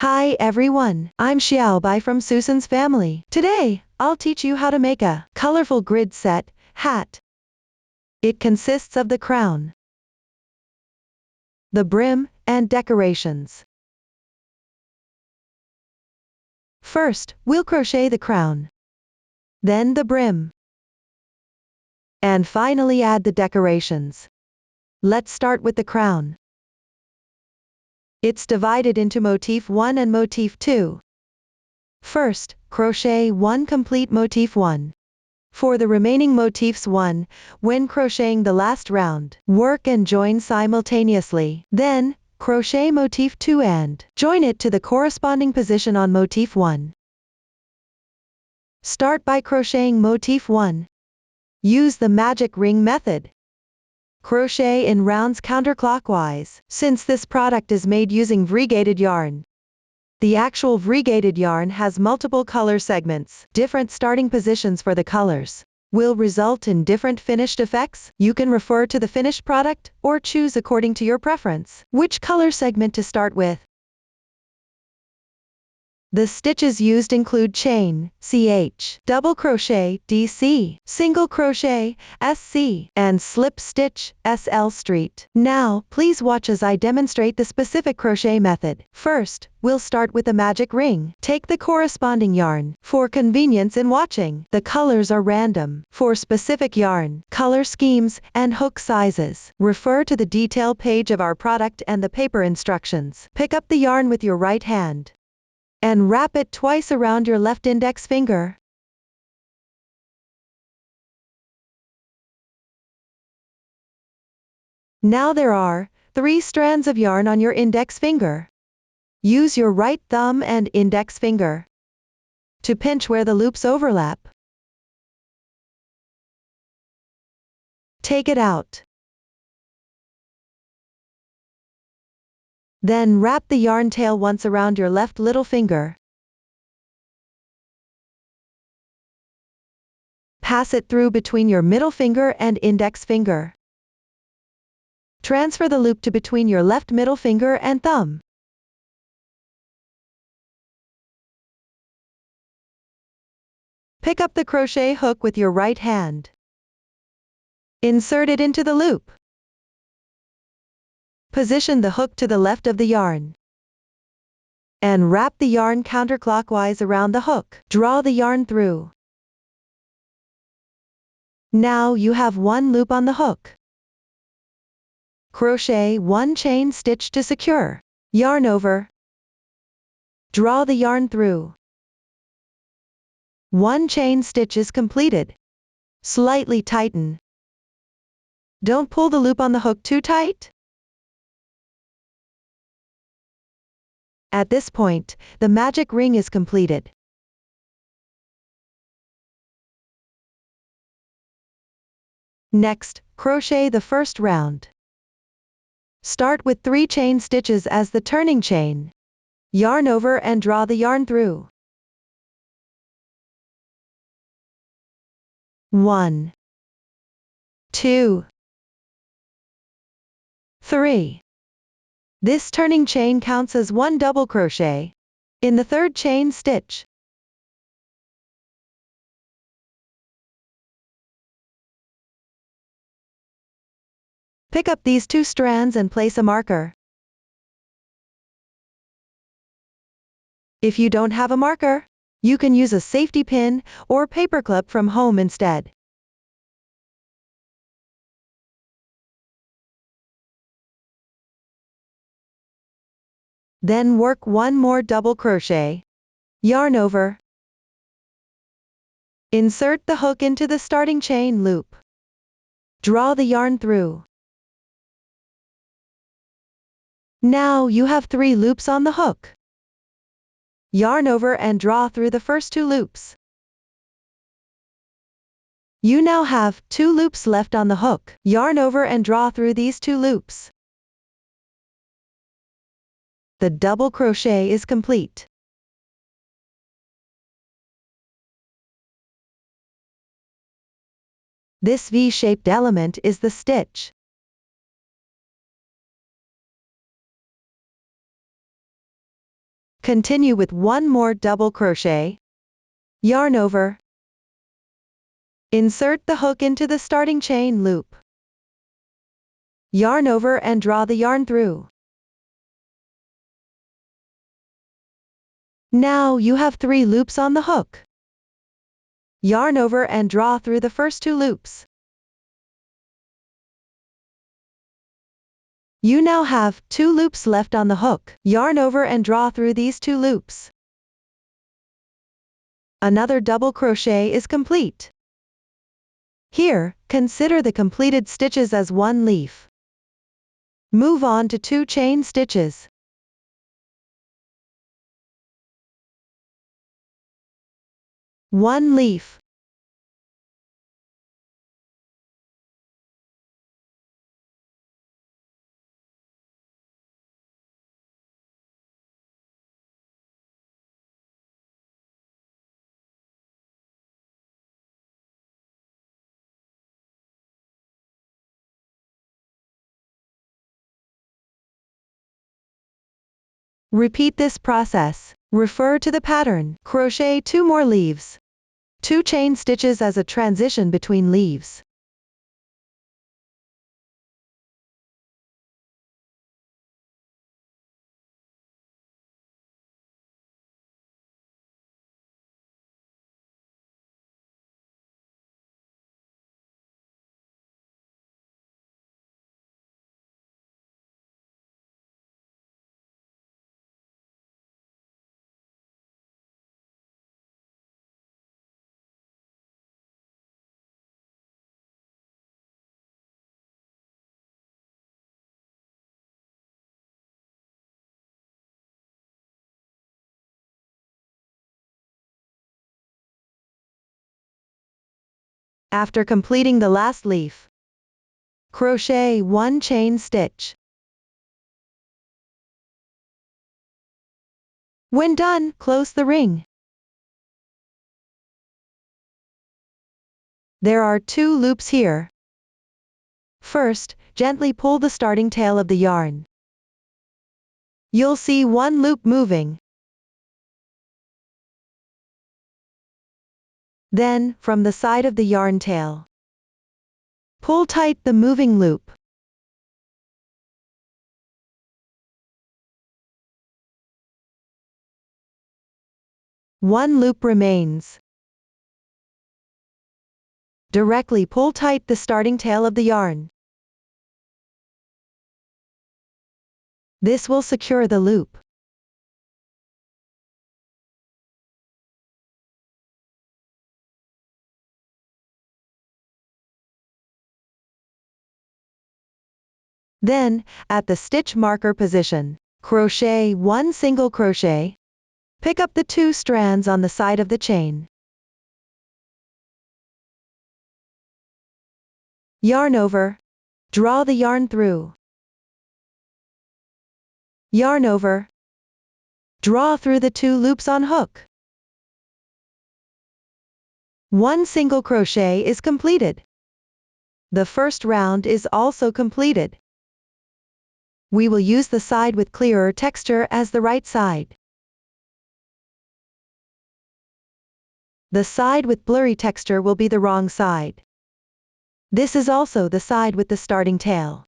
Hi everyone, I'm Xiaobai from Susan's family. Today, I'll teach you how to make a colorful grid set hat. It consists of the crown, the brim, and decorations. First, we'll crochet the crown, then the brim, and finally add the decorations. Let's start with the crown. It's divided into motif 1 and motif 2. First, crochet 1 complete motif 1. For the remaining motifs 1, when crocheting the last round, work and join simultaneously. Then, crochet motif 2 and join it to the corresponding position on motif 1. Start by crocheting motif 1. Use the magic ring method. Crochet in rounds counterclockwise, since this product is made using variegated yarn. The actual variegated yarn has multiple color segments. Different starting positions for the colors will result in different finished effects. You can refer to the finished product, or choose according to your preference which color segment to start with. The stitches used include chain, CH, double crochet, DC, single crochet, SC, and slip stitch, SL street. Now, please watch as I demonstrate the specific crochet method. First, we'll start with the magic ring. Take the corresponding yarn. For convenience in watching, the colors are random. For specific yarn, color schemes, and hook sizes, refer to the detail page of our product and the paper instructions. Pick up the yarn with your right hand and wrap it twice around your left index finger. Now there are 3 strands of yarn on your index finger. Use your right thumb and index finger to pinch where the loops overlap. Take it out. Then wrap the yarn tail once around your left little finger. Pass it through between your middle finger and index finger. Transfer the loop to between your left middle finger and thumb. Pick up the crochet hook with your right hand. Insert it into the loop. Position the hook to the left of the yarn and wrap the yarn counterclockwise around the hook. Draw the yarn through. Now you have 1 loop on the hook. Crochet 1 chain stitch to secure. Yarn over. Draw the yarn through. 1 chain stitch is completed. Slightly tighten. Don't pull the loop on the hook too tight. At this point, the magic ring is completed. Next, crochet the first round. Start with 3 chain stitches as the turning chain. Yarn over and draw the yarn through. 1, 2, 3. This turning chain counts as 1 double crochet in the 3rd chain stitch. Pick up these 2 strands and place a marker. If you don't have a marker, you can use a safety pin or paperclip from home instead. Then work 1 more double crochet. Yarn over. Insert the hook into the starting chain loop. Draw the yarn through. Now you have 3 loops on the hook. Yarn over and draw through the first 2 loops. You now have 2 loops left on the hook. Yarn over and draw through these 2 loops. The double crochet is complete. This V-shaped element is the stitch. Continue with one more double crochet. Yarn over. Insert the hook into the starting chain loop. Yarn over and draw the yarn through. Now you have 3 loops on the hook. Yarn over and draw through the first 2 loops. You now have 2 loops left on the hook. Yarn over and draw through these 2 loops. Another double crochet is complete. Here, consider the completed stitches as 1 leaf. Move on to 2 chain stitches. One leaf. Repeat this process. Refer to the pattern. Crochet 2 more leaves. 2 chain stitches as a transition between leaves. After completing the last leaf, crochet 1 chain stitch. When done, close the ring. There are 2 loops here. First, gently pull the starting tail of the yarn. You'll see 1 loop moving. Then, from the side of the yarn tail, pull tight the moving loop. One loop remains. Directly pull tight the starting tail of the yarn. This will secure the loop. Then, at the stitch marker position, crochet 1 single crochet. Pick up the 2 strands on the side of the chain. Yarn over. Draw the yarn through. Yarn over. Draw through the 2 loops on hook. 1 single crochet is completed. The first round is also completed. We will use the side with clearer texture as the right side. The side with blurry texture will be the wrong side. This is also the side with the starting tail.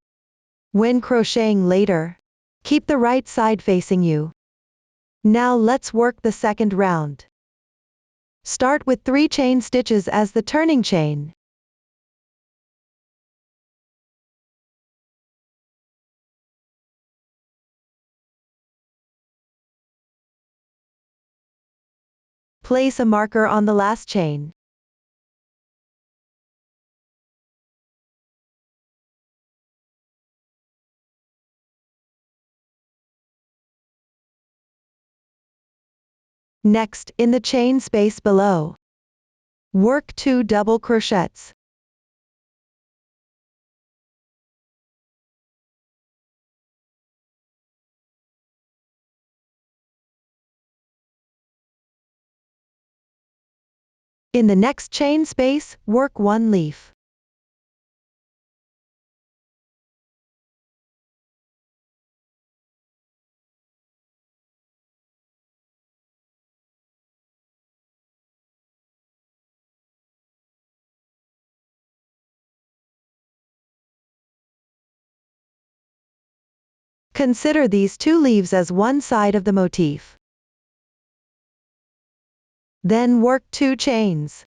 When crocheting later, keep the right side facing you. Now let's work the second round. Start with 3 chain stitches as the turning chain. Place a marker on the last chain. Next, in the chain space below, work 2 double crochets. In the next chain space, work 1 leaf. Consider these two leaves as one side of the motif. Then work 2 chains.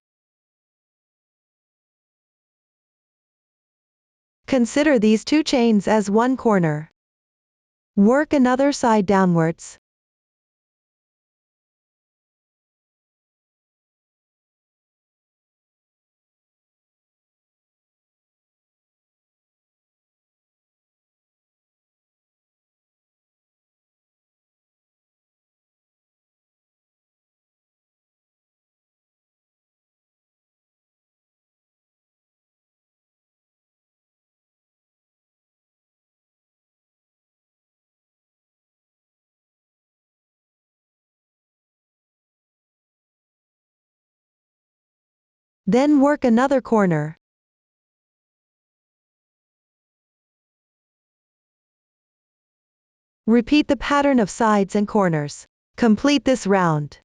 Consider these 2 chains as one corner. Work another side downwards. Then work another corner. Repeat the pattern of sides and corners. Complete this round.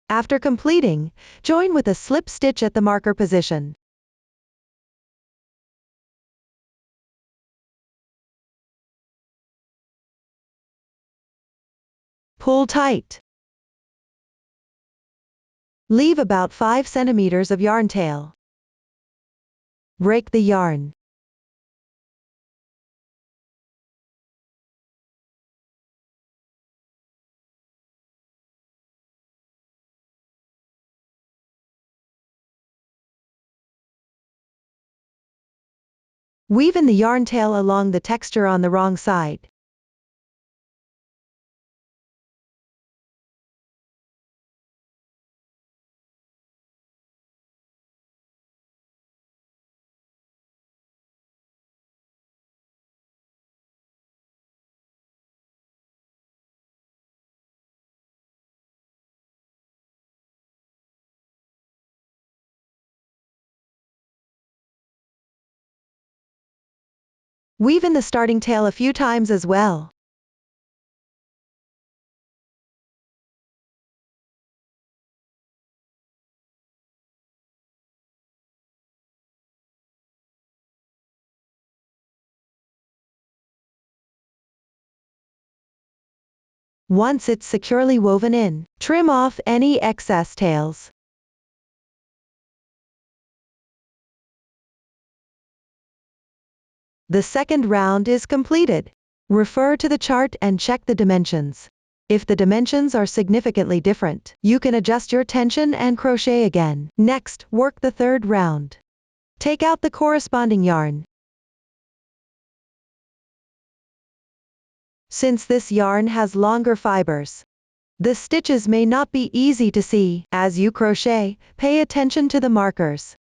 After completing, join with a slip stitch at the marker position. Pull tight. Leave about 5 centimeters of yarn tail. Break the yarn. Weave in the yarn tail along the texture on the wrong side. Weave in the starting tail a few times as well. Once it's securely woven in, trim off any excess tails. The second round is completed. Refer to the chart and check the dimensions. If the dimensions are significantly different, you can adjust your tension and crochet again. Next, work the third round. Take out the corresponding yarn. Since this yarn has longer fibers, the stitches may not be easy to see. As you crochet, pay attention to the markers.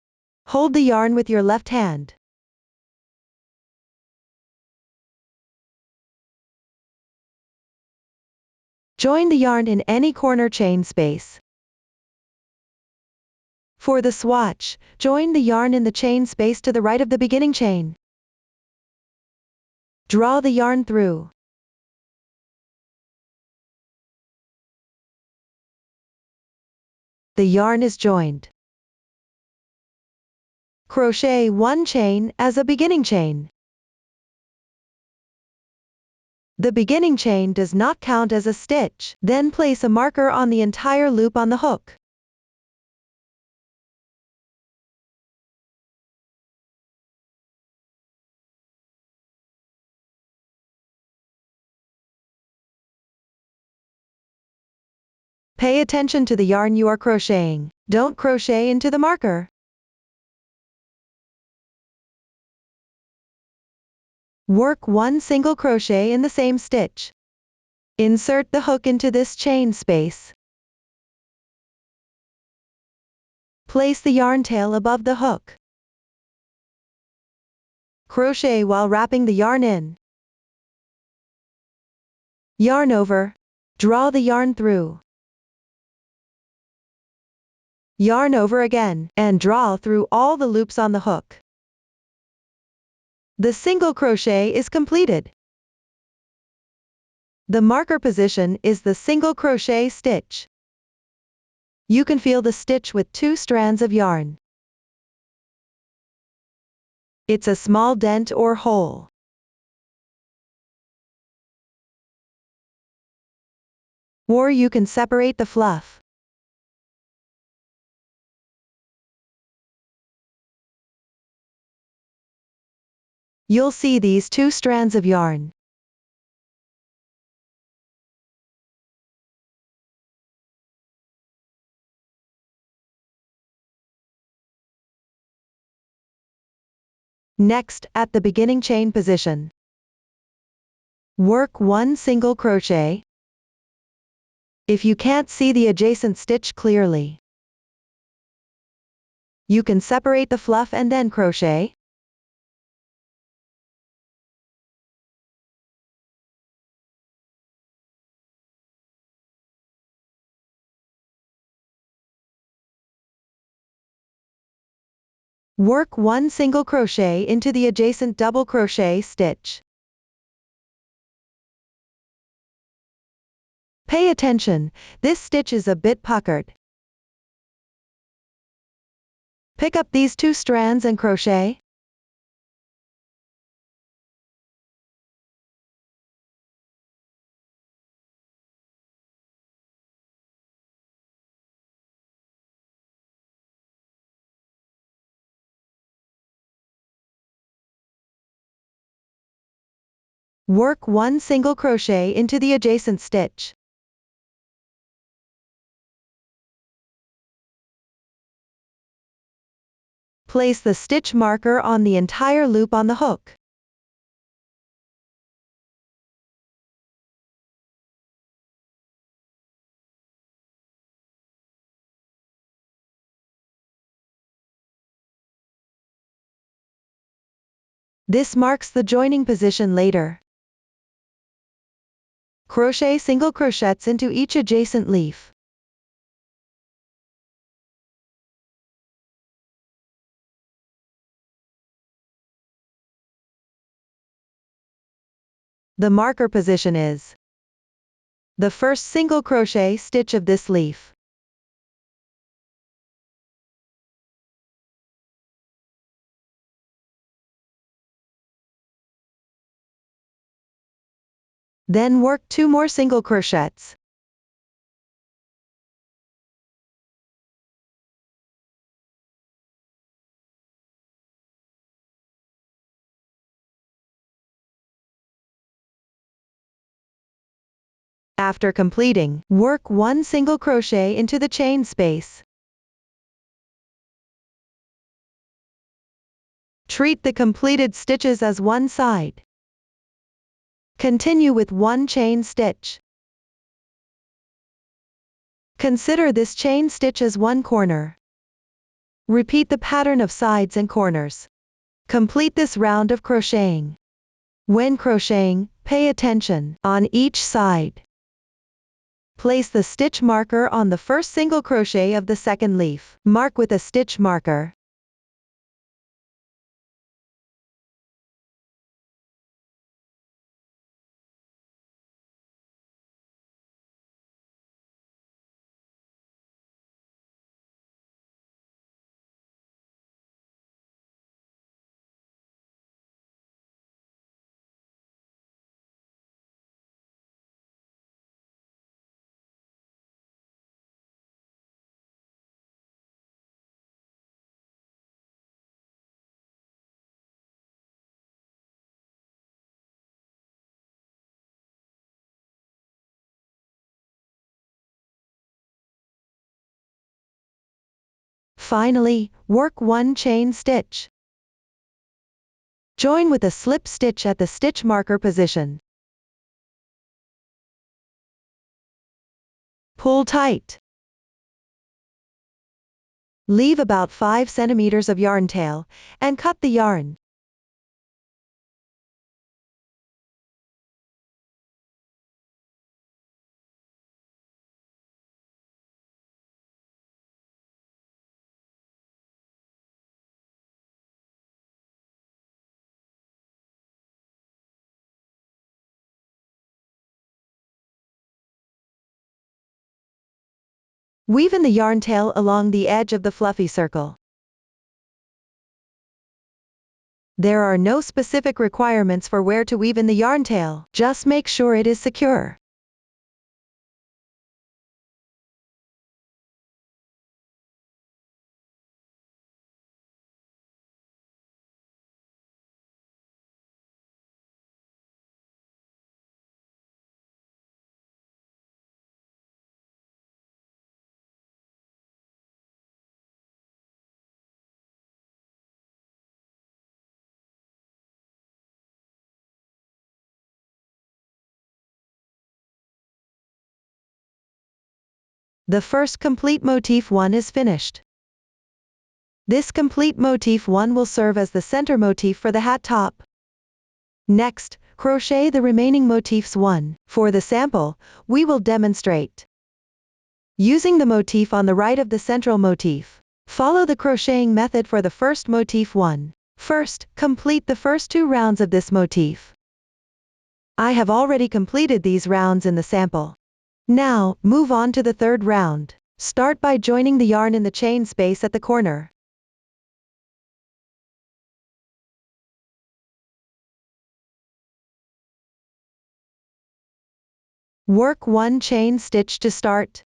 Hold the yarn with your left hand. Join the yarn in any corner chain space. For the swatch, join the yarn in the chain space to the right of the beginning chain. Draw the yarn through. The yarn is joined. Crochet 1 chain as a beginning chain. The beginning chain does not count as a stitch. Then place a marker on the entire loop on the hook. Pay attention to the yarn you are crocheting. Don't crochet into the marker. Work 1 single crochet in the same stitch. Insert the hook into this chain space. Place the yarn tail above the hook. Crochet while wrapping the yarn in. Yarn over. Draw the yarn through. Yarn over again, and draw through all the loops on the hook. The single crochet is completed. The marker position is the single crochet stitch. You can feel the stitch with 2 strands of yarn. It's a small dent or hole. Or you can separate the fluff. You'll see these 2 strands of yarn. Next, at the beginning chain position, work 1 single crochet. If you can't see the adjacent stitch clearly, you can separate the fluff and then crochet. Work 1 single crochet into the adjacent double crochet stitch. Pay attention, this stitch is a bit puckered. Pick up these 2 strands and crochet. Work 1 single crochet into the adjacent stitch. Place the stitch marker on the entire loop on the hook. This marks the joining position later. Crochet single crochets into each adjacent leaf. The marker position is the first single crochet stitch of this leaf. Then work 2 more single crochets. After completing, work 1 single crochet into the chain space. Treat the completed stitches as one side. Continue with 1 chain stitch. Consider this chain stitch as 1 corner. Repeat the pattern of sides and corners. Complete this round of crocheting. When crocheting, pay attention on each side. Place the stitch marker on the first single crochet of the second leaf. Mark with a stitch marker. Finally, work 1 chain stitch. Join with a slip stitch at the stitch marker position. Pull tight. Leave about 5 centimeters of yarn tail, and cut the yarn. Weave in the yarn tail along the edge of the fluffy circle. There are no specific requirements for where to weave in the yarn tail, just make sure it is secure. The first complete motif 1 is finished. This complete motif 1 will serve as the center motif for the hat top. Next, crochet the remaining motifs 1. For the sample, we will demonstrate using the motif on the right of the central motif. Follow the crocheting method for the first motif 1. First, complete the first 2 rounds of this motif. I have already completed these rounds in the sample. Now, move on to the third round. Start by joining the yarn in the chain space at the corner. Work 1 chain stitch to start.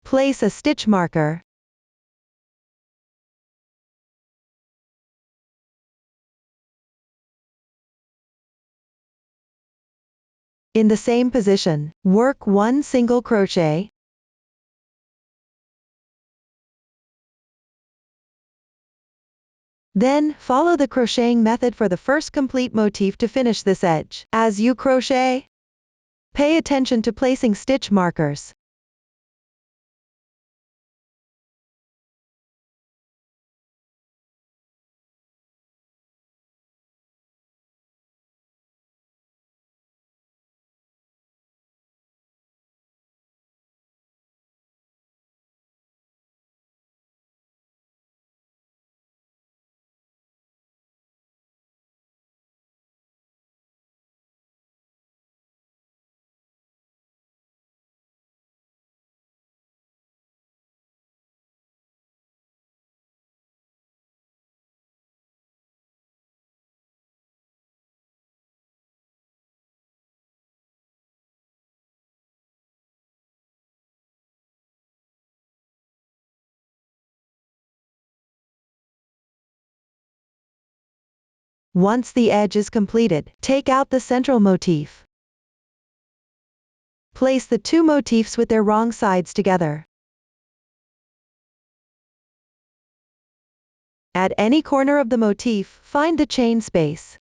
Place a stitch marker. In the same position, work 1 single crochet. Then, follow the crocheting method for the first complete motif to finish this edge. As you crochet, pay attention to placing stitch markers. Once the edge is completed, take out the central motif. Place the 2 motifs with their wrong sides together. At any corner of the motif, find the chain space.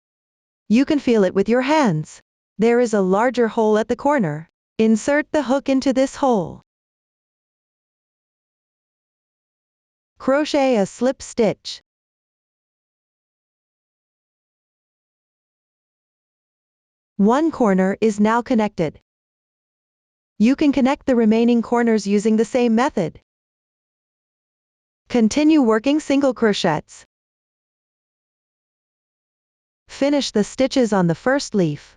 You can feel it with your hands. There is a larger hole at the corner. Insert the hook into this hole. Crochet a slip stitch. One corner is now connected. You can connect the remaining corners using the same method. Continue working single crochets. Finish the stitches on the first leaf.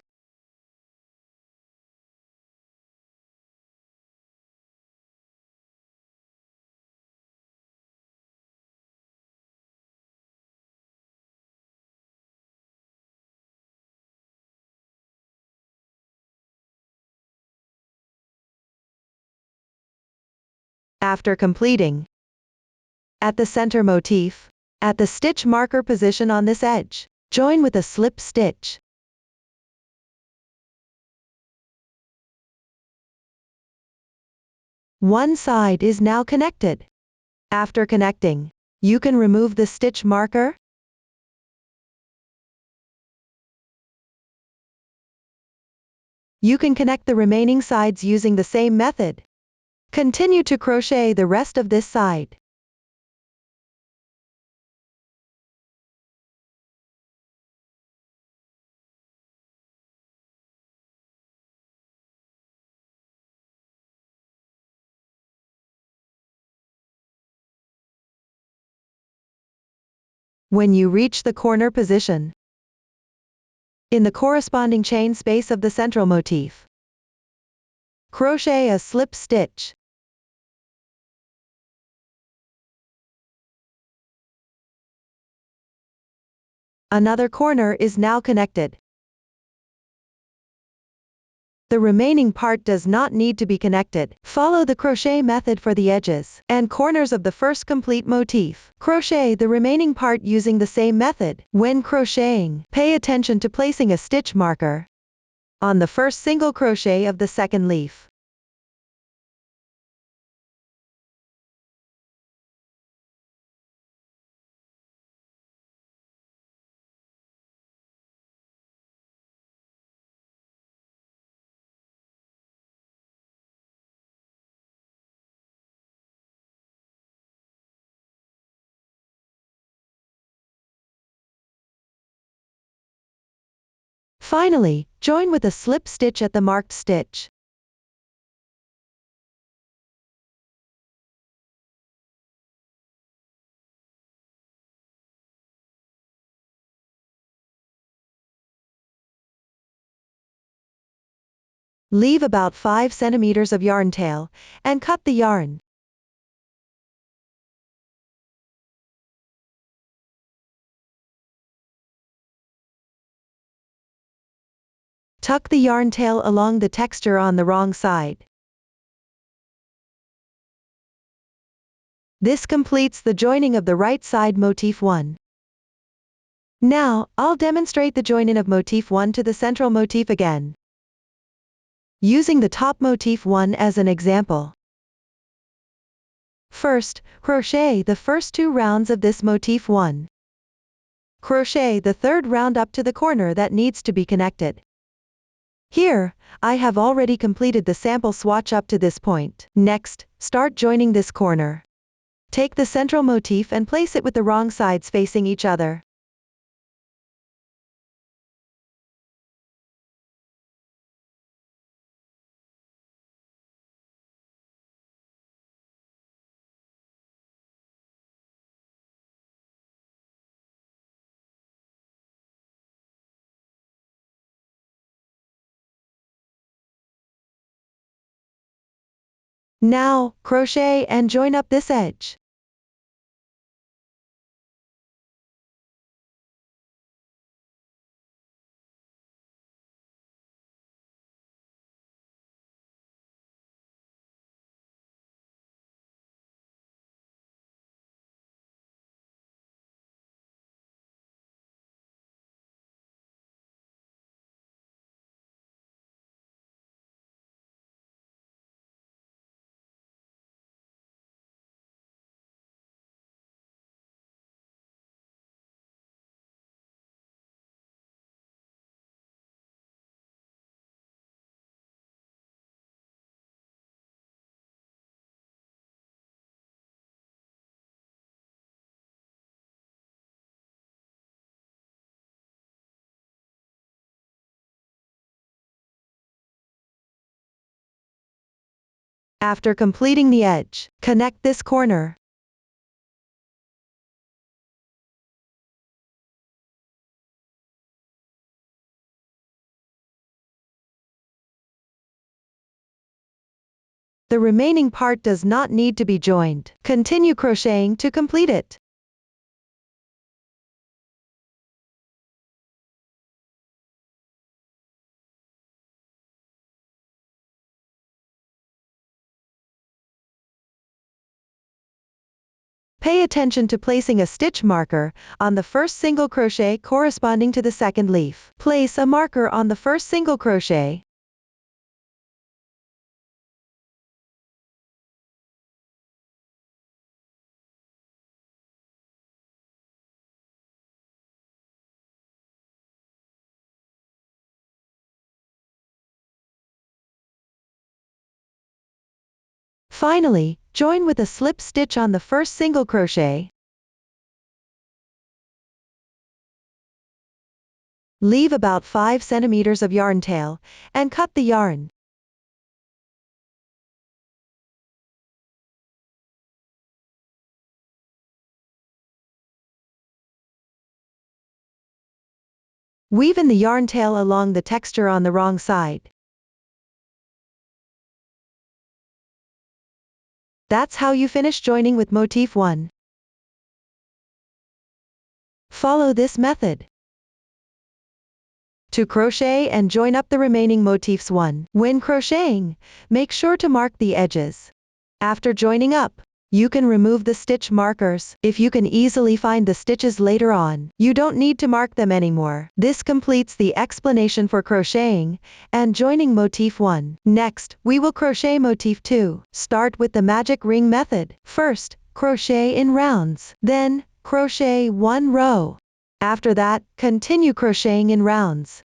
After completing, at the center motif, at the stitch marker position on this edge, join with a slip stitch. One side is now connected. After connecting, you can remove the stitch marker. You can connect the remaining sides using the same method. Continue to crochet the rest of this side. When you reach the corner position, in the corresponding chain space of the central motif, Crochet a slip stitch. Another corner is now connected. The remaining part does not need to be connected. Follow the crochet method for the edges and corners of the first complete motif. Crochet the remaining part using the same method. When crocheting, pay attention to placing a stitch marker on the first single crochet of the second leaf. Finally, join with a slip stitch at the marked stitch. Leave about 5 centimeters of yarn tail, and cut the yarn. Tuck the yarn tail along the texture on the wrong side. This completes the joining of the right side motif 1. Now, I'll demonstrate the joining of motif 1 to the central motif again, using the top motif 1 as an example. First, crochet the first 2 rounds of this motif 1. Crochet the third round up to the corner that needs to be connected. Here, I have already completed the sample swatch up to this point. Next, start joining this corner. Take the central motif and place it with the wrong sides facing each other. Now, crochet and join up this edge. After completing the edge, connect this corner. The remaining part does not need to be joined. Continue crocheting to complete it. Pay attention to placing a stitch marker on the first single crochet corresponding to the second leaf. Place a marker on the first single crochet. Finally, join with a slip stitch on the first single crochet. Leave about 5 centimeters of yarn tail, and cut the yarn. Weave in the yarn tail along the texture on the wrong side. That's how you finish joining with motif 1. Follow this method to crochet and join up the remaining motifs 1. When crocheting, make sure to mark the edges. After joining up, you can remove the stitch markers. If you can easily find the stitches later on, you don't need to mark them anymore. This completes the explanation for crocheting and joining motif 1. Next, we will crochet motif 2. Start with the magic ring method. First, crochet in rounds. Then, crochet 1 row. After that, continue crocheting in rounds.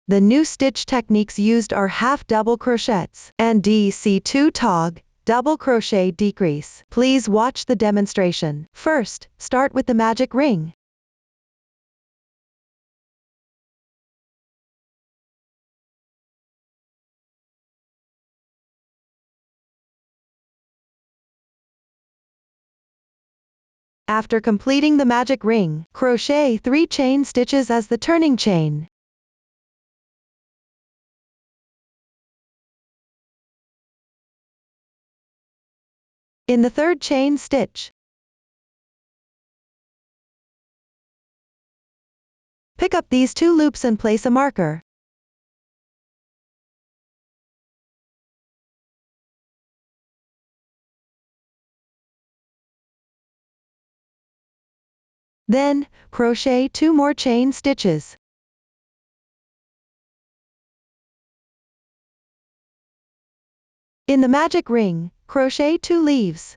The new stitch techniques used are half double crochets and DC2 tog, double crochet decrease. Please watch the demonstration. First, start with the magic ring. After completing the magic ring, crochet 3 chain stitches as the turning chain. In the third chain stitch, pick up these 2 loops and place a marker. Then, crochet 2 more chain stitches. In the magic ring, crochet 2 leaves.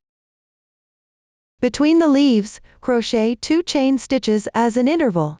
Between the leaves, crochet 2 chain stitches as an interval.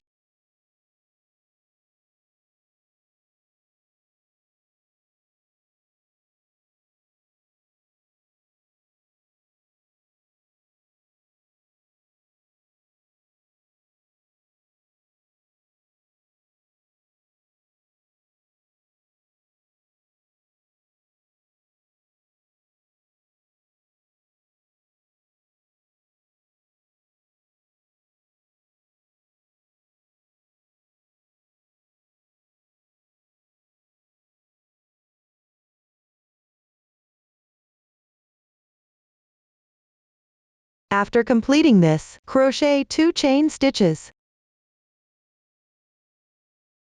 After completing this, crochet 2 chain stitches,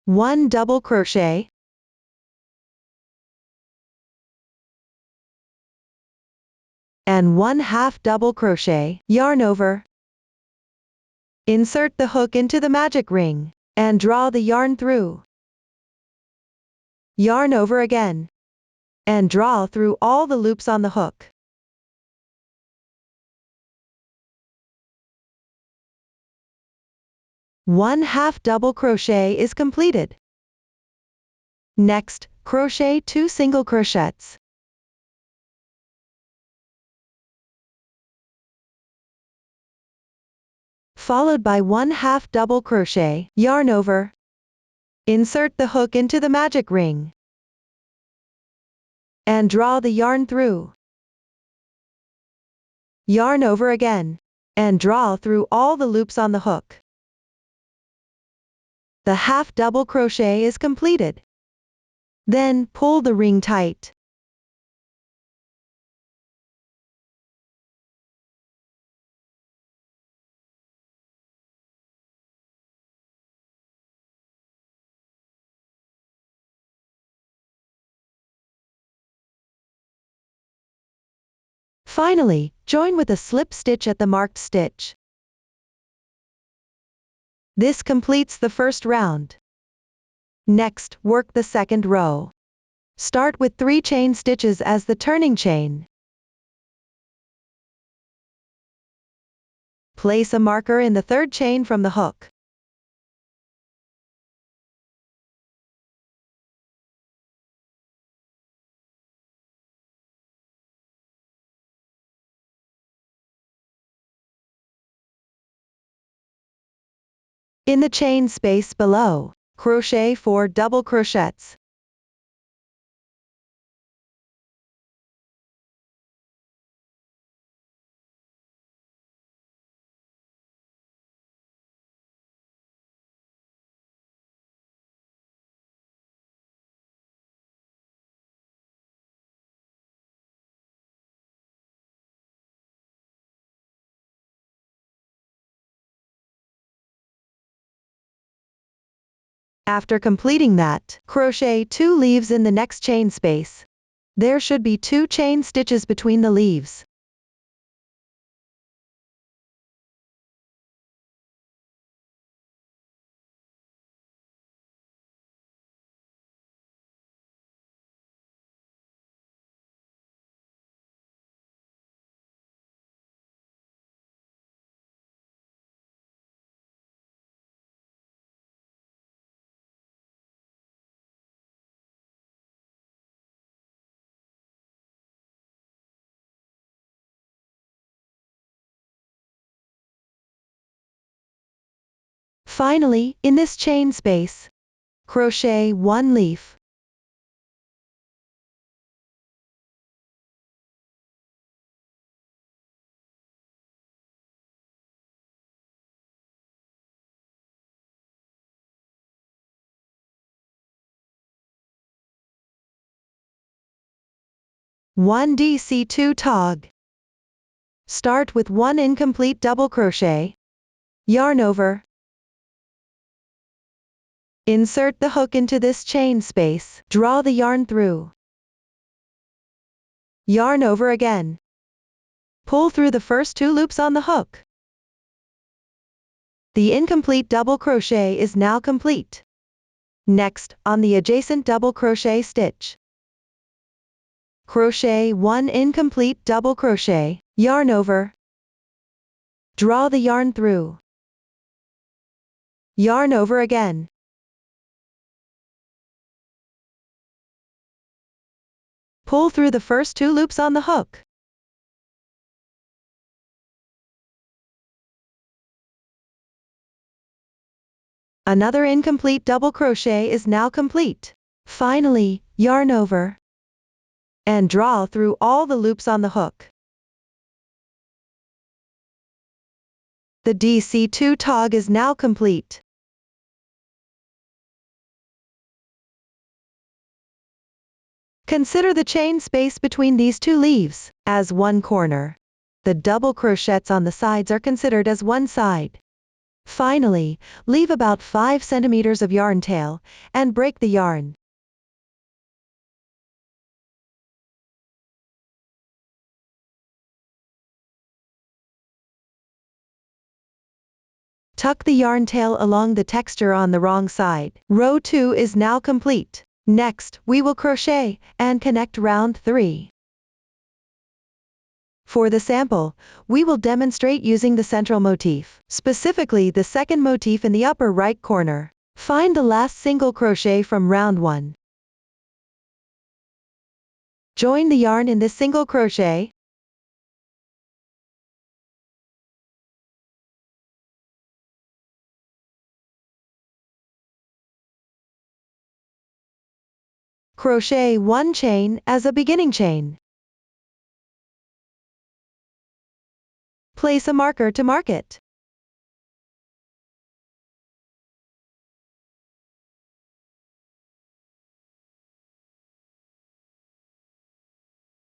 1 double crochet, and 1 half double crochet, yarn over. Insert the hook into the magic ring, and draw the yarn through. Yarn over again, and draw through all the loops on the hook. One half double crochet is completed. Next, crochet 2 single crochets. Followed by 1 half double crochet, yarn over. Insert the hook into the magic ring, and draw the yarn through. Yarn over again, and draw through all the loops on the hook. The half double crochet is completed. Then, pull the ring tight. Finally, join with a slip stitch at the marked stitch. This completes the first round. Next, work the second row. Start with 3 chain stitches as the turning chain. Place a marker in the third chain from the hook. In the chain space below, crochet 4 double crochets. After completing that, crochet 2 leaves in the next chain space. There should be 2 chain stitches between the leaves. Finally, in this chain space, crochet 1 leaf. One DC2 tog. Start with 1 incomplete double crochet. Yarn over. Insert the hook into this chain space. Draw the yarn through. Yarn over again. Pull through the first 2 loops on the hook. The incomplete double crochet is now complete. Next, on the adjacent double crochet stitch, crochet 1 incomplete double crochet, yarn over. Draw the yarn through. Yarn over again. Pull through the first 2 loops on the hook. Another incomplete double crochet is now complete. Finally, yarn over and draw through all the loops on the hook. The DC2 tog is now complete. Consider the chain space between these 2 leaves as 1 corner. The double crochets on the sides are considered as 1 side. Finally, leave about 5 centimeters of yarn tail and break the yarn. Tuck the yarn tail along the texture on the wrong side. Row 2 is now complete. Next, we will crochet and connect round 3. For the sample, we will demonstrate using the central motif, specifically the second motif in the upper right corner. Find the last single crochet from round 1. Join the yarn in this single crochet. Crochet 1 chain as a beginning chain. Place a marker to mark it.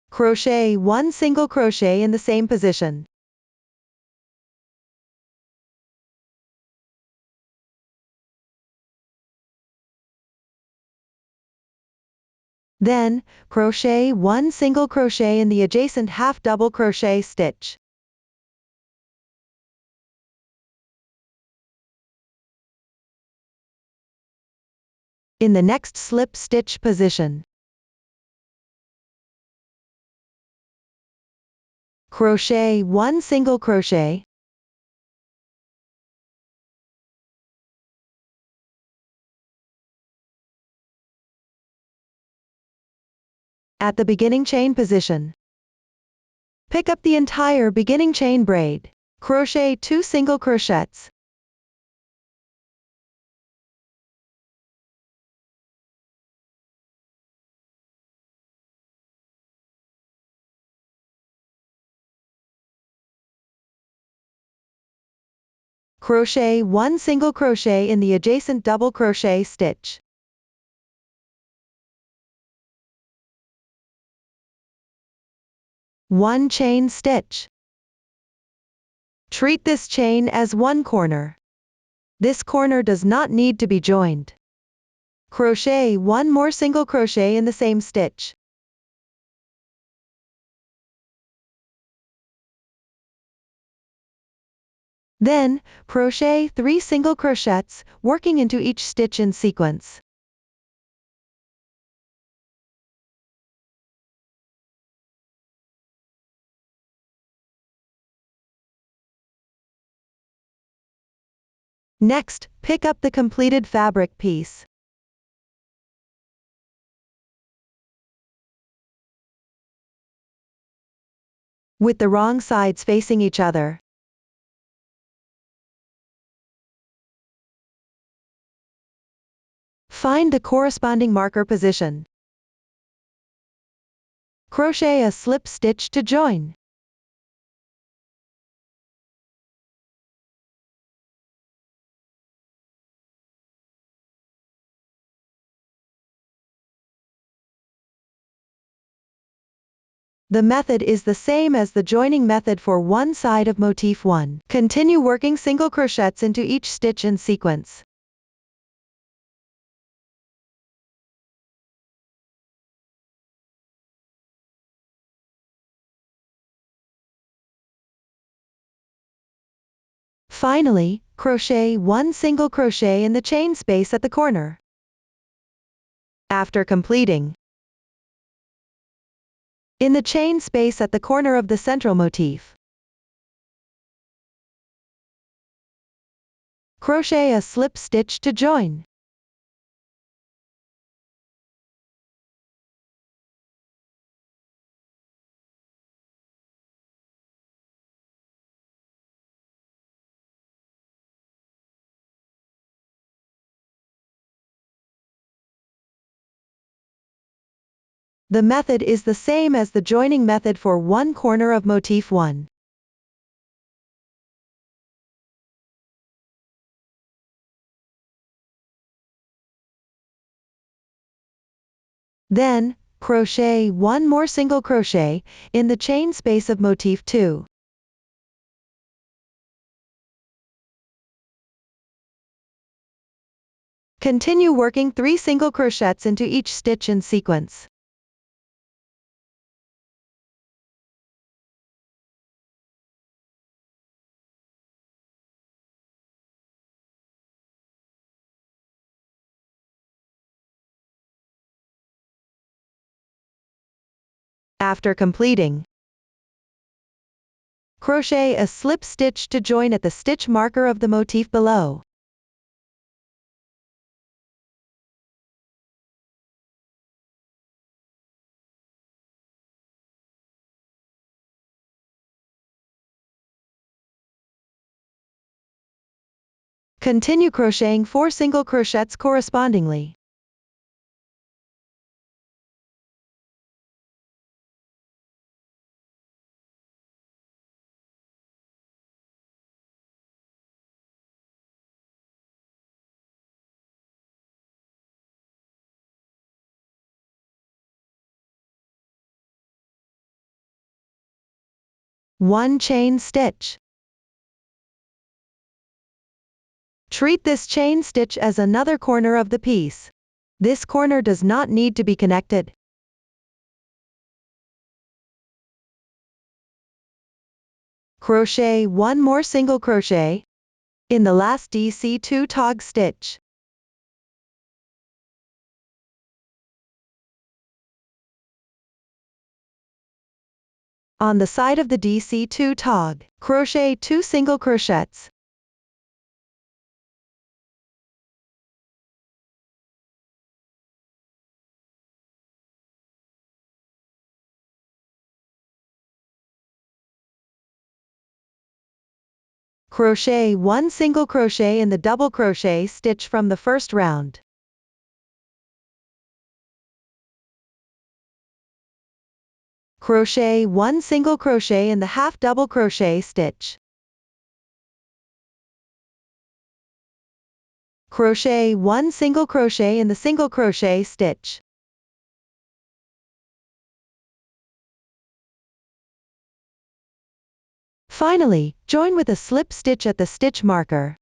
Crochet 1 single crochet in the same position. Then, crochet 1 single crochet in the adjacent half double crochet stitch. In the next slip stitch position, crochet 1 single crochet. At the beginning chain position, pick up the entire beginning chain braid. Crochet 2 single crochets. Crochet 1 single crochet in the adjacent double crochet stitch. One chain stitch. Treat this chain as 1 corner. This corner does not need to be joined. Crochet one more single crochet in the same stitch. Then, crochet 3 single crochets, working into each stitch in sequence. Next, pick up the completed fabric piece. With the wrong sides facing each other. Find the corresponding marker position. Crochet a slip stitch to join. The method is the same as the joining method for one side of motif 1. Continue working single crochets into each stitch in sequence. Finally, crochet 1 single crochet in the chain space at the corner. After completing, in the chain space at the corner of the central motif, crochet a slip stitch to join. The method is the same as the joining method for one corner of motif 1. Then, crochet 1 more single crochet in the chain space of motif 2. Continue working 3 single crochets into each stitch in sequence. After completing, crochet a slip stitch to join at the stitch marker of the motif below. Continue crocheting 4 single crochets correspondingly. One chain stitch. Treat this chain stitch as another corner of the piece. This corner does not need to be connected. Crochet 1 more single crochet in the last DC2 tog stitch. On the side of the DC2 tog, crochet 2 single crochets. Crochet 1 single crochet in the double crochet stitch from the first round. Crochet 1 single crochet in the half double crochet stitch. Crochet 1 single crochet in the single crochet stitch. Finally, join with a slip stitch at the stitch marker.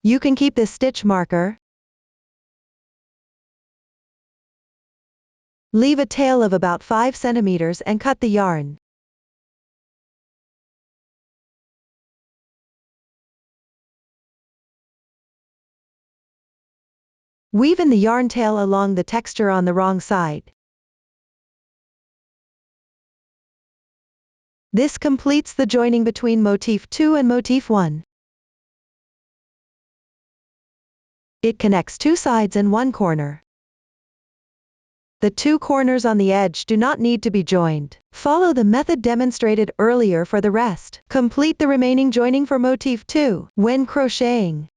You can keep this stitch marker. Leave a tail of about 5 centimeters and cut the yarn. Weave in the yarn tail along the texture on the wrong side. This completes the joining between motif 2 and motif 1. It connects 2 sides and 1 corner. The 2 corners on the edge do not need to be joined. Follow the method demonstrated earlier for the rest. Complete the remaining joining for motif 2 when crocheting.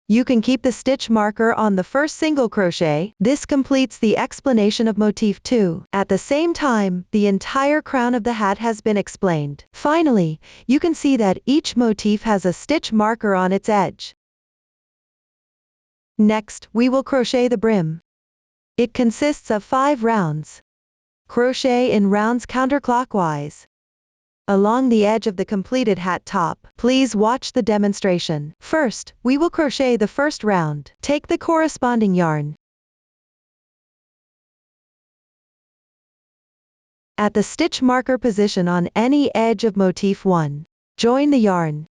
You can keep the stitch marker on the first single crochet. This completes the explanation of motif 2. At the same time, the entire crown of the hat has been explained. Finally, you can see that each motif has a stitch marker on its edge. Next, we will crochet the brim. It consists of 5 rounds. Crochet in rounds counterclockwise along the edge of the completed hat top. Please watch the demonstration. First, we will crochet the first round. Take the corresponding yarn. At the stitch marker position on any edge of motif 1, join the yarn.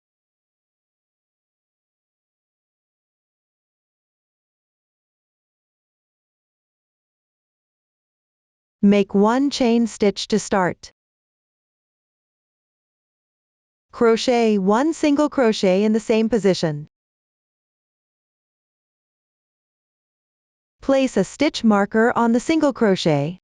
Make 1 chain stitch to start. Crochet 1 single crochet in the same position. Place a stitch marker on the single crochet.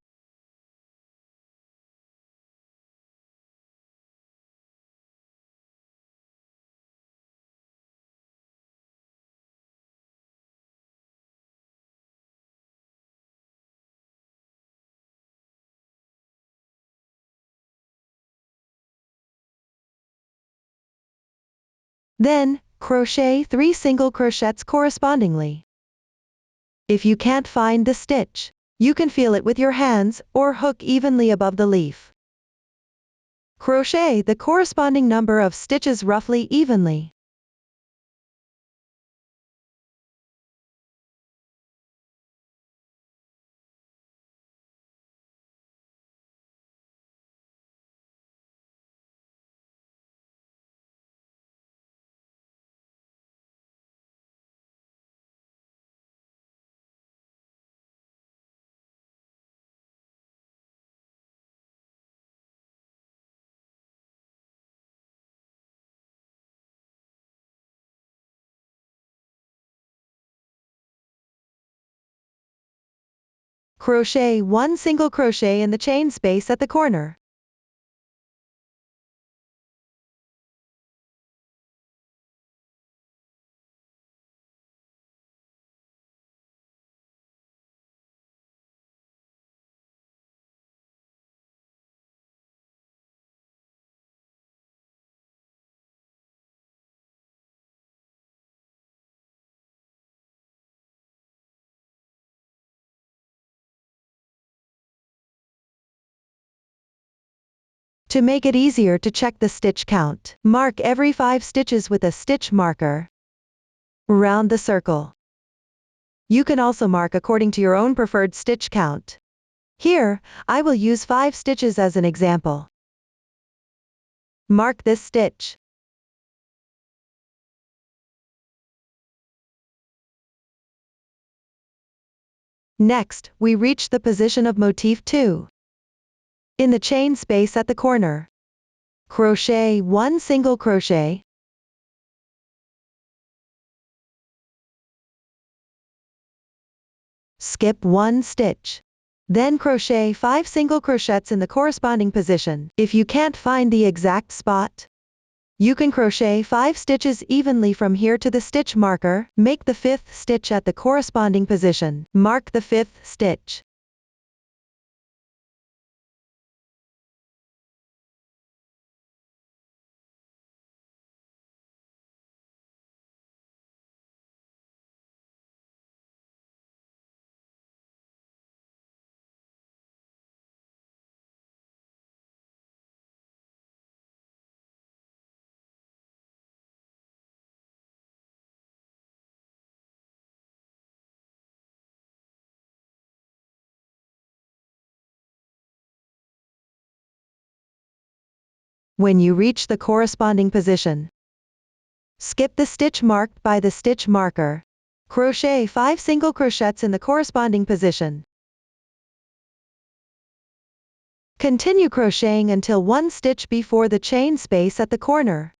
Then, crochet 3 single crochets correspondingly. If you can't find the stitch, you can feel it with your hands or hook evenly above the leaf. Crochet the corresponding number of stitches roughly evenly. Crochet 1 single crochet in the chain space at the corner. To make it easier to check the stitch count, mark every 5 stitches with a stitch marker. Round the circle. You can also mark according to your own preferred stitch count. Here, I will use 5 stitches as an example. Mark this stitch. Next, we reach the position of motif 2. In the chain space at the corner, crochet 1 single crochet. Skip 1 stitch. Then crochet 5 single crochets in the corresponding position. If you can't find the exact spot, you can crochet 5 stitches evenly from here to the stitch marker. Make the 5th stitch at the corresponding position. Mark the 5th stitch. When you reach the corresponding position, skip the stitch marked by the stitch marker. Crochet 5 single crochets in the corresponding position. Continue crocheting until one stitch before the chain space at the corner.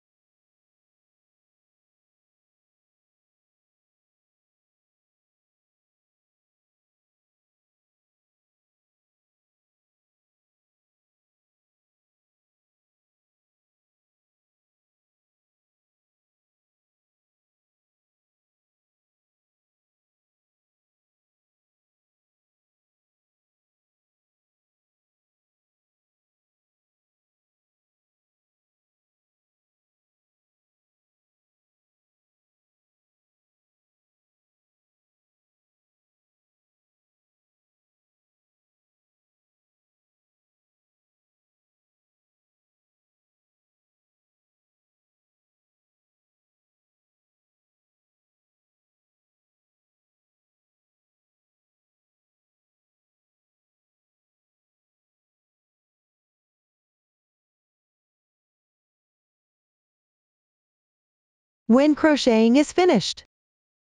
When crocheting is finished,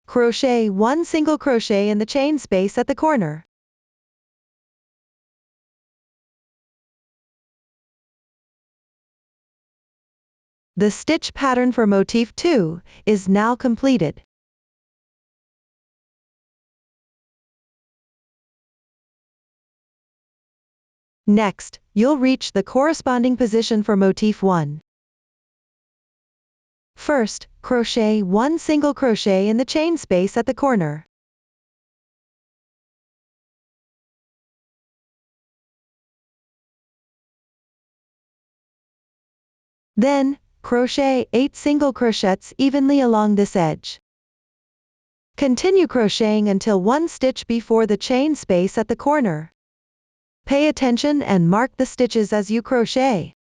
crochet 1 single crochet in the chain space at the corner. The stitch pattern for motif 2 is now completed. Next, you'll reach the corresponding position for motif 1. First, crochet 1 single crochet in the chain space at the corner. Then, crochet 8 single crochets evenly along this edge. Continue crocheting until one stitch before the chain space at the corner. Pay attention and mark the stitches as you crochet.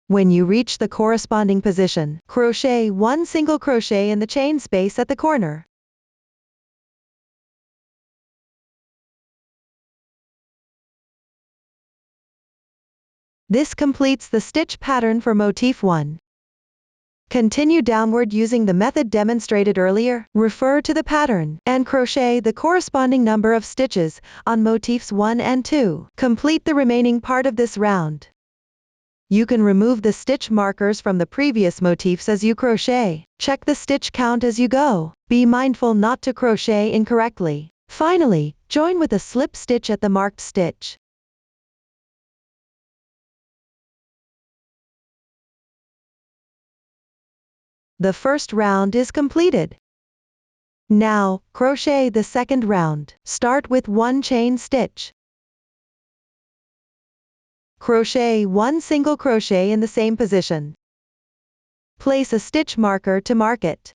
When you reach the corresponding position, crochet 1 single crochet in the chain space at the corner. This completes the stitch pattern for motif 1. Continue downward using the method demonstrated earlier. Refer to the pattern and crochet the corresponding number of stitches on motifs 1 and 2. Complete the remaining part of this round. You can remove the stitch markers from the previous motifs as you crochet. Check the stitch count as you go. Be mindful not to crochet incorrectly. Finally, join with a slip stitch at the marked stitch. The first round is completed. Now, crochet the second round. Start with 1 chain stitch. Crochet 1 single crochet in the same position. Place a stitch marker to mark it.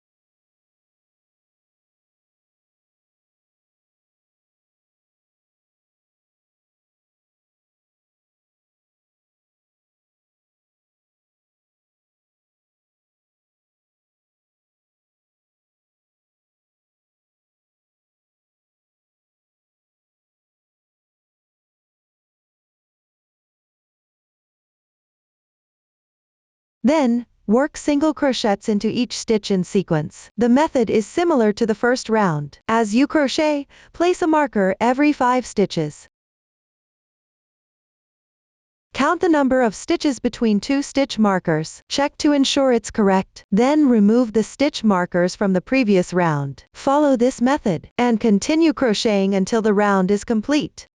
Then, work single crochets into each stitch in sequence. The method is similar to the first round. As you crochet, place a marker every 5 stitches. Count the number of stitches between 2 stitch markers. Check to ensure it's correct. Then remove the stitch markers from the previous round. Follow this method and continue crocheting until the round is complete.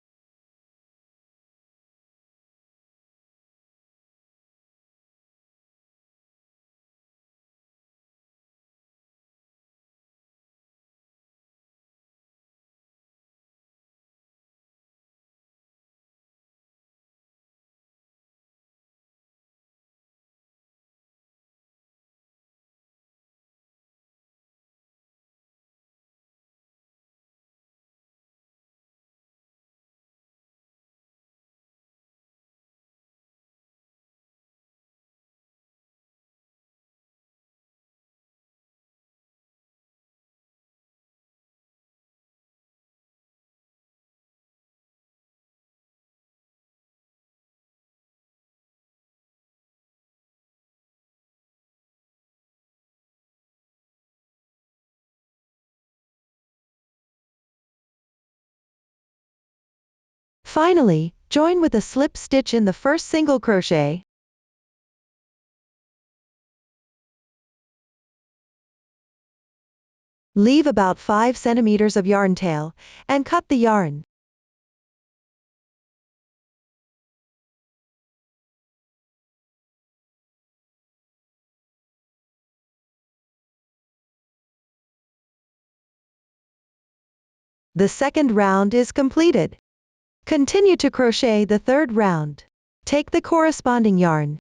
Finally, join with a slip stitch in the first single crochet. Leave about 5 centimeters of yarn tail, and cut the yarn. The second round is completed. Continue to crochet the third round. Take the corresponding yarn.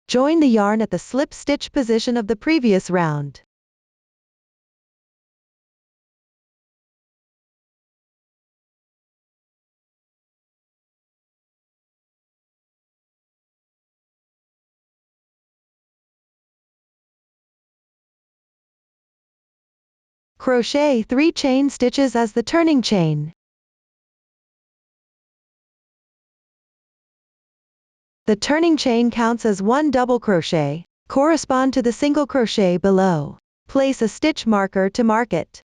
Join the yarn at the slip stitch position of the previous round. Crochet 3 chain stitches as the turning chain. The turning chain counts as 1 double crochet, correspond to the single crochet below. Place a stitch marker to mark it.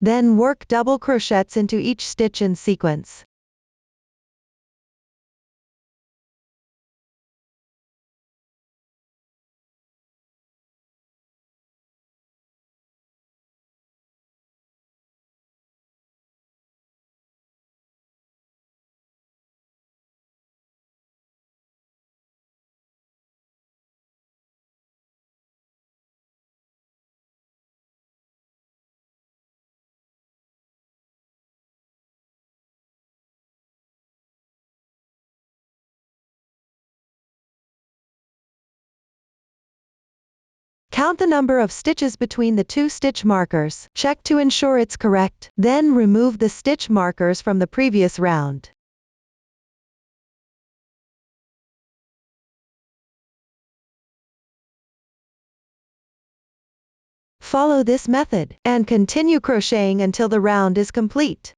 Then work double crochets into each stitch in sequence. Count the number of stitches between the 2 stitch markers. Check to ensure it's correct. Then remove the stitch markers from the previous round. Follow this method, and continue crocheting until the round is complete.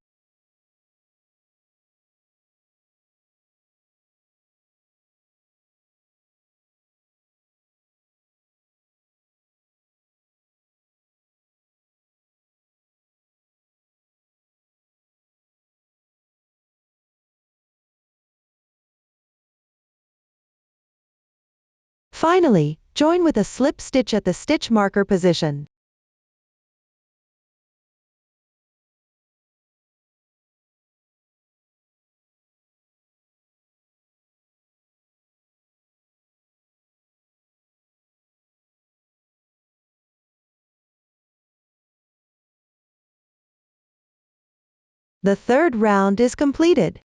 Finally, join with a slip stitch at the stitch marker position. The third round is completed.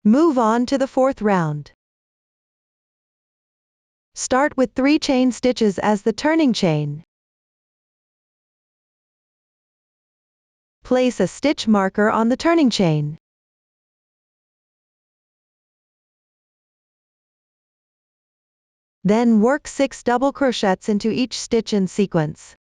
Move on to the fourth round. Start with 3 chain stitches as the turning chain. Place a stitch marker on the turning chain. Then work 6 double crochets into each stitch in sequence.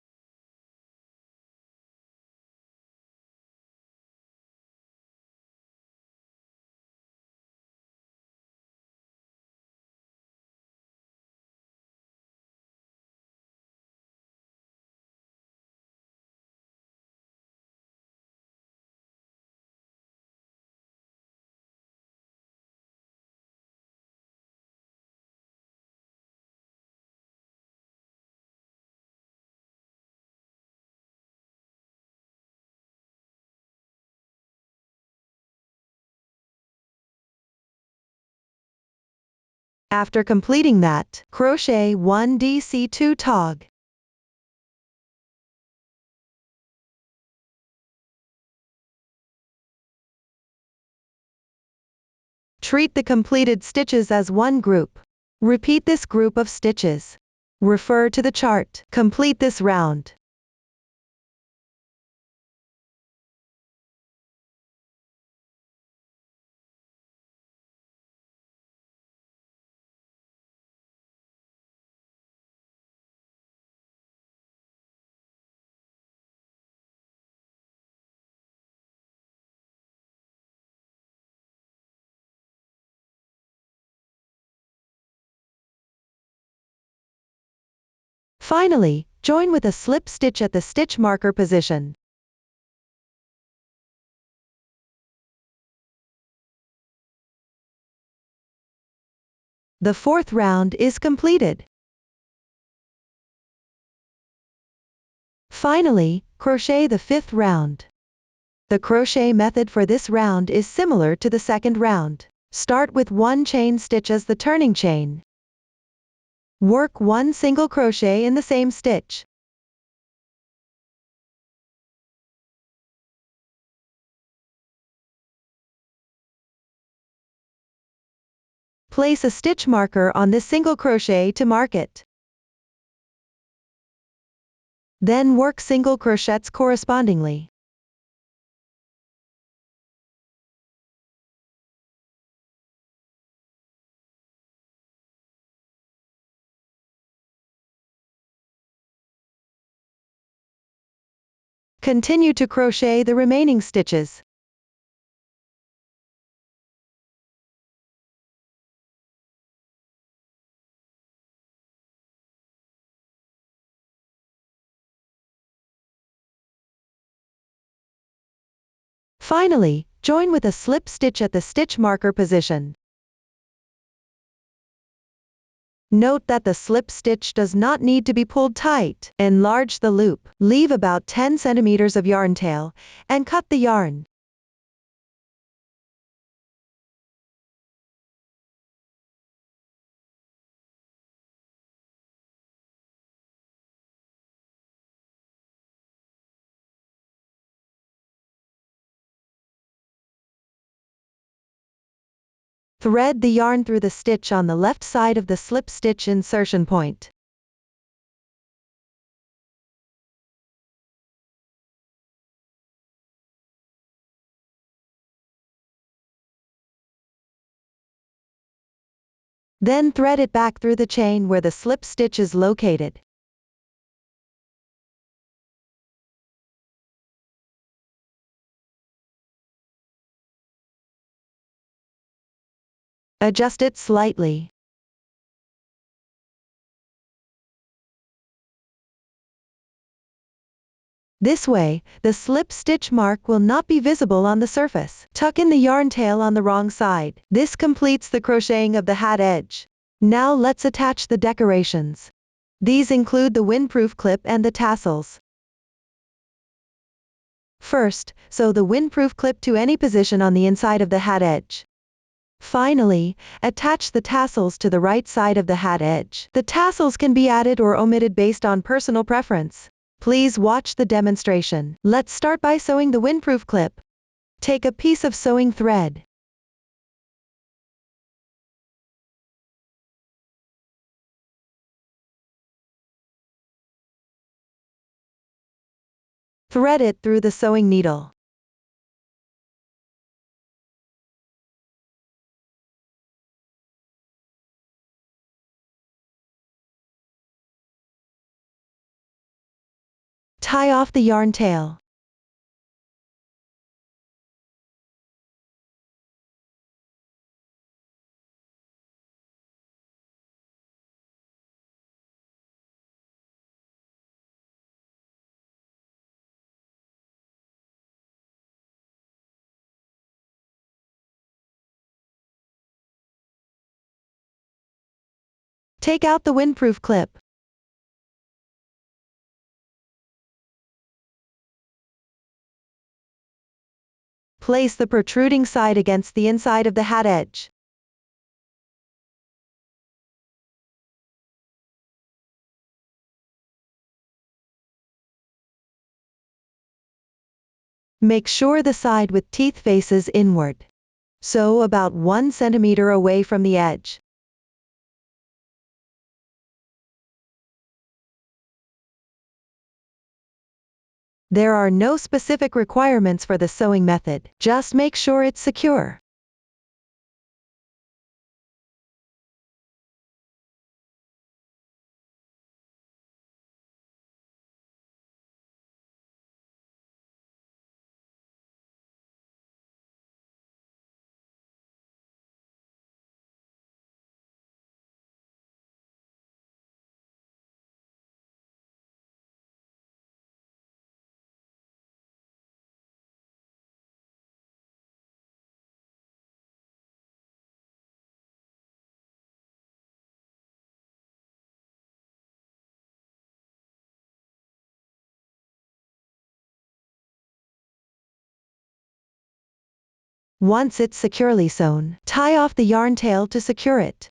After completing that, crochet 1 DC2 tog. Treat the completed stitches as one group. Repeat this group of stitches. Refer to the chart. Complete this round. Finally, join with a slip stitch at the stitch marker position. The fourth round is completed. Finally, crochet the fifth round. The crochet method for this round is similar to the second round. Start with one chain stitch as the turning chain. Work one single crochet in the same stitch. Place a stitch marker on this single crochet to mark it. Then work single crochets correspondingly. Continue to crochet the remaining stitches. Finally, join with a slip stitch at the stitch marker position. Note that the slip stitch does not need to be pulled tight. Enlarge the loop, leave about 10 centimeters of yarn tail, and cut the yarn. Thread the yarn through the stitch on the left side of the slip stitch insertion point. Then thread it back through the chain where the slip stitch is located. Adjust it slightly. This way, the slip stitch mark will not be visible on the surface. Tuck in the yarn tail on the wrong side. This completes the crocheting of the hat edge. Now let's attach the decorations. These include the windproof clip and the tassels. First, sew the windproof clip to any position on the inside of the hat edge. Finally, attach the tassels to the right side of the hat edge. The tassels can be added or omitted based on personal preference. Please watch the demonstration. Let's start by sewing the windproof clip. Take a piece of sewing thread. Thread it through the sewing needle. Tie off the yarn tail. Take out the windproof clip. Place the protruding side against the inside of the hat edge. Make sure the side with teeth faces inward. Sew about 1 centimeter away from the edge. There are no specific requirements for the sewing method, just make sure it's secure. Once it's securely sewn, tie off the yarn tail to secure it.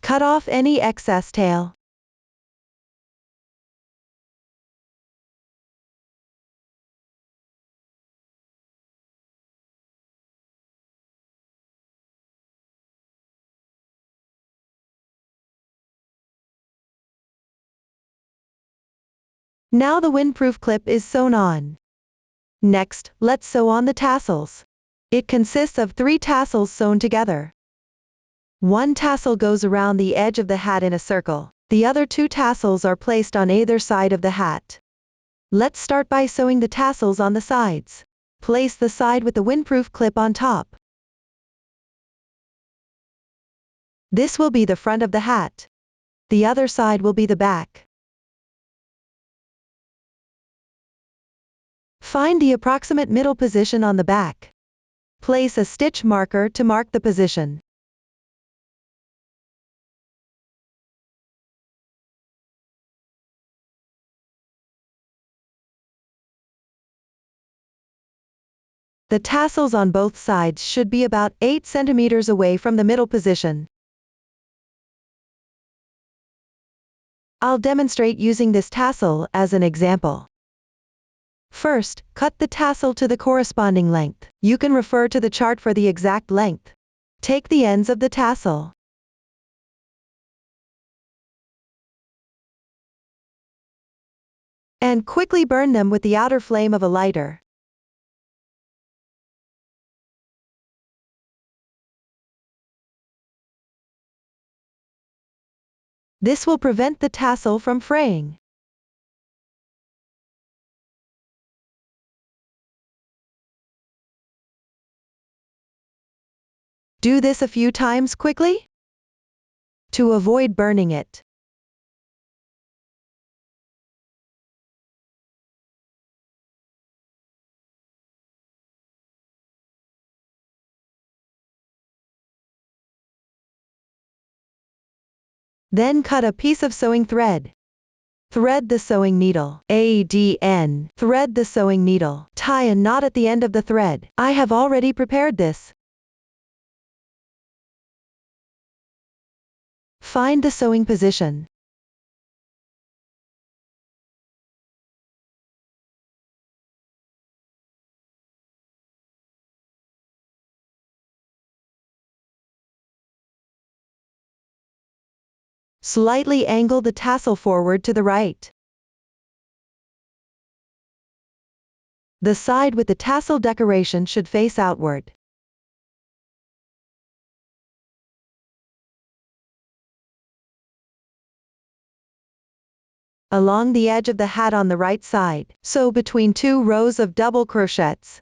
Cut off any excess tail. Now the windproof clip is sewn on. Next, let's sew on the tassels. It consists of 3 tassels sewn together. One tassel goes around the edge of the hat in a circle. The other 2 tassels are placed on either side of the hat. Let's start by sewing the tassels on the sides. Place the side with the windproof clip on top. This will be the front of the hat. The other side will be the back. Find the approximate middle position on the back. Place a stitch marker to mark the position. The tassels on both sides should be about 8 centimeters away from the middle position. I'll demonstrate using this tassel as an example. First, cut the tassel to the corresponding length. You can refer to the chart for the exact length. Take the ends of the tassel. And quickly burn them with the outer flame of a lighter. This will prevent the tassel from fraying. Do this a few times quickly to avoid burning it. Then cut a piece of sewing thread. Thread the sewing needle. ADN. Thread the sewing needle. Tie a knot at the end of the thread. I have already prepared this. Find the sewing position. Slightly angle the tassel forward to the right. The side with the tassel decoration should face outward. Along the edge of the hat on the right side, sew between 2 rows of double crochets.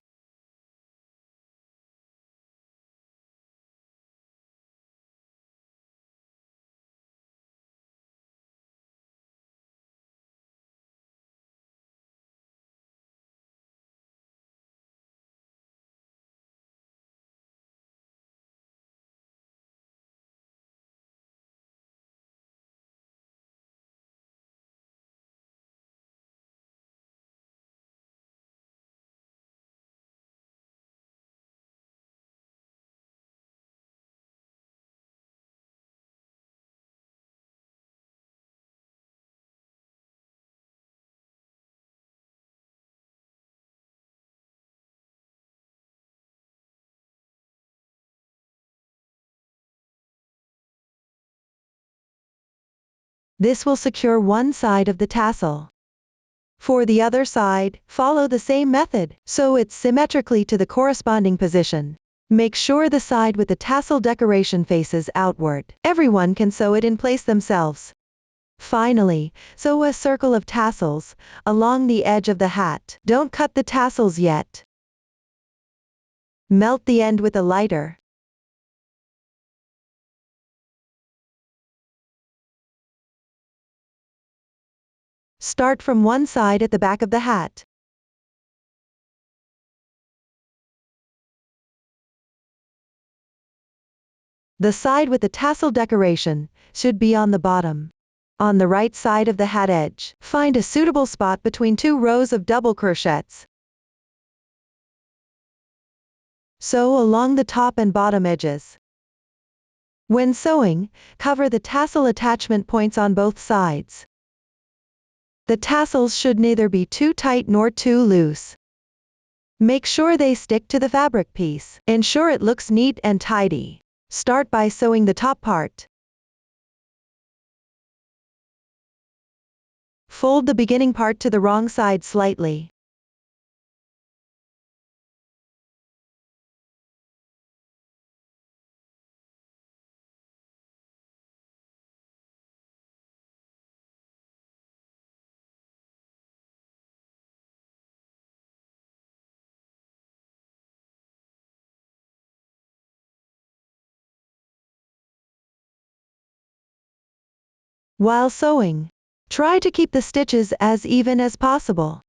This will secure one side of the tassel. For the other side, follow the same method, sew it symmetrically to the corresponding position. Make sure the side with the tassel decoration faces outward. Everyone can sew it in place themselves. Finally, sew a circle of tassels along the edge of the hat. Don't cut the tassels yet. Melt the end with a lighter. Start from one side at the back of the hat. The side with the tassel decoration should be on the bottom. On the right side of the hat edge, find a suitable spot between 2 rows of double crochets. Sew along the top and bottom edges. When sewing, cover the tassel attachment points on both sides. The tassels should neither be too tight nor too loose. Make sure they stick to the fabric piece. Ensure it looks neat and tidy. Start by sewing the top part. Fold the beginning part to the wrong side slightly. While sewing, try to keep the stitches as even as possible.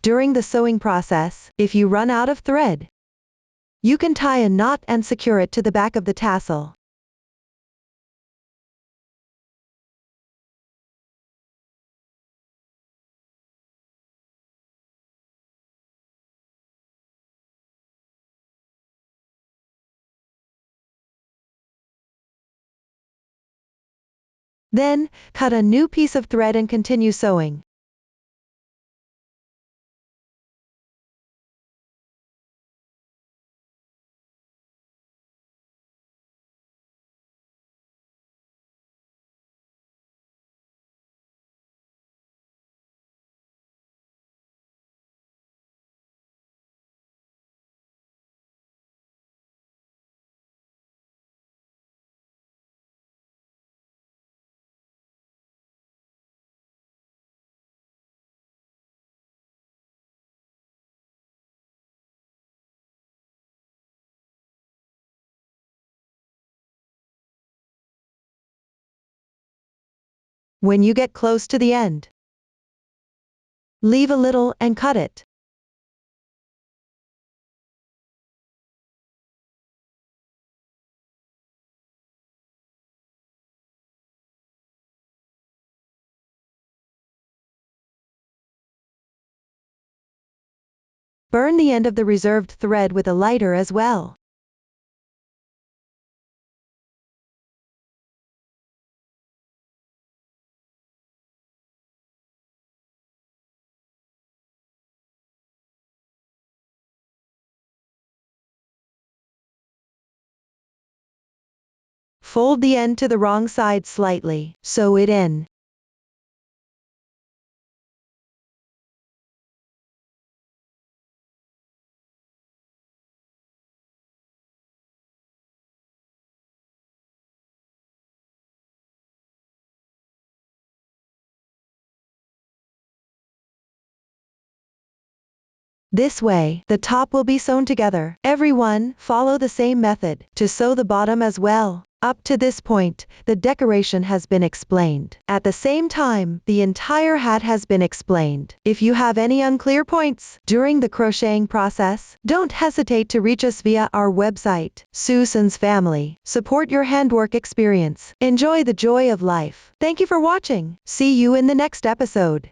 During the sewing process, if you run out of thread, you can tie a knot and secure it to the back of the tassel. Then, cut a new piece of thread and continue sewing. When you get close to the end, leave a little and cut it. Burn the end of the reserved thread with a lighter as well. Fold the end to the wrong side slightly, sew it in. This way, the top will be sewn together. Everyone, follow the same method to sew the bottom as well. Up to this point, the decoration has been explained. At the same time, the entire hat has been explained. If you have any unclear points during the crocheting process, don't hesitate to reach us via our website. Susan's Family. Support your handwork experience. Enjoy the joy of life. Thank you for watching. See you in the next episode.